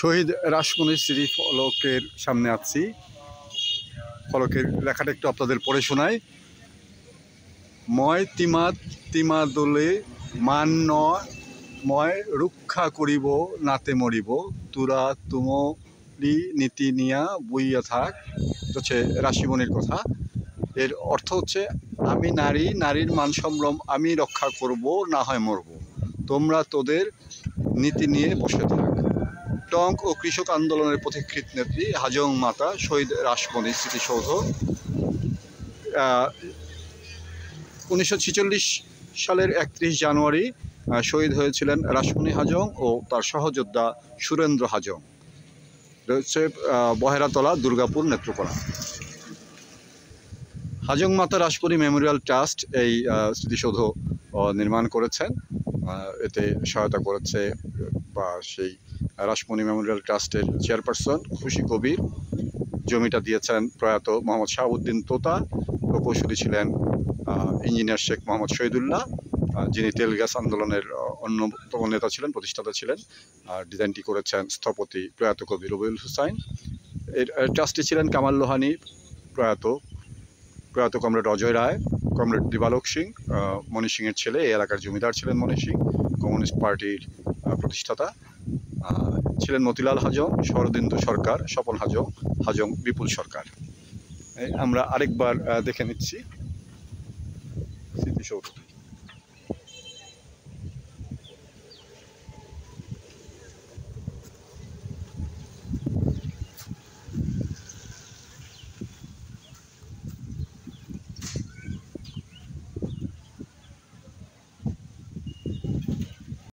শহীদ রাসমণি স্মৃতি ফলকের সামনে আছি। ফলকের লেখাটা একটু আপনাদের পড়ে শোনাই। ময় তিমাত তিমাদলে মান ময় রক্ষা করিব নাতে মরিব তুরা তুমরি নীতি নিয়া বইয়া থাক। হচ্ছে রাসমণির কথা। এর অর্থ হচ্ছে আমি নারী, নারীর মান সম্ভ্রম আমি রক্ষা করব, না হয় মরব, তোমরা তোদের নীতি নিয়ে বসে থাক। টঙ্ক ও কৃষক আন্দোলনের পথিকৃৎ নেত্রী হাজং মাতা শহীদ রাসমণি স্মৃতিসৌধ। 1946 সালের 31 জানুয়ারি শহীদ হয়েছিলেন রাসমণি হাজং ও তার সহযোদ্ধা সুরেন্দ্র হাজং। রয়েছে বহেরাতলা, দুর্গাপুর, নেত্রকোনা। হাজং মাতা রাসমণি মেমোরিয়াল ট্রাস্ট এই স্মৃতিসৌধ নির্মাণ করেছেন। এতে সহায়তা করেছে বা সেই রাসমণি মেমোরিয়াল ট্রাস্টের চেয়ারপারসন খুশি কবির। জমিটা দিয়েছেন প্রয়াত মোহাম্মদ শাহাবুদ্দিন তোতা। প্রকৌশলী ছিলেন ইঞ্জিনিয়ার শেখ মোহাম্মদ শহীদুল্লাহ, যিনি তেল গ্যাস আন্দোলনের অন্যতম নেতা ছিলেন, প্রতিষ্ঠাতা ছিলেন। আর ডিজাইনটি করেছেন স্থপতি প্রয়াত কবি রবিউল হুসাইন। এর ট্রাস্টি ছিলেন কামাল লোহানী, প্রয়াত কমরেড অজয় রায়, কমরেড দিবালোক সিং, মণি সিংয়ের ছেলে। এই এলাকার জমিদার ছিলেন মণি সিং, কমিউনিস্ট পার্টির প্রতিষ্ঠাতা। ছিলেন মতিলাল হাজং, শরদিন্দু সরকার, স্বপন হাজং, হাজং বিপুল সরকার। আমরা আরেকবার দেখে নিচ্ছি স্মৃতিসৌধ।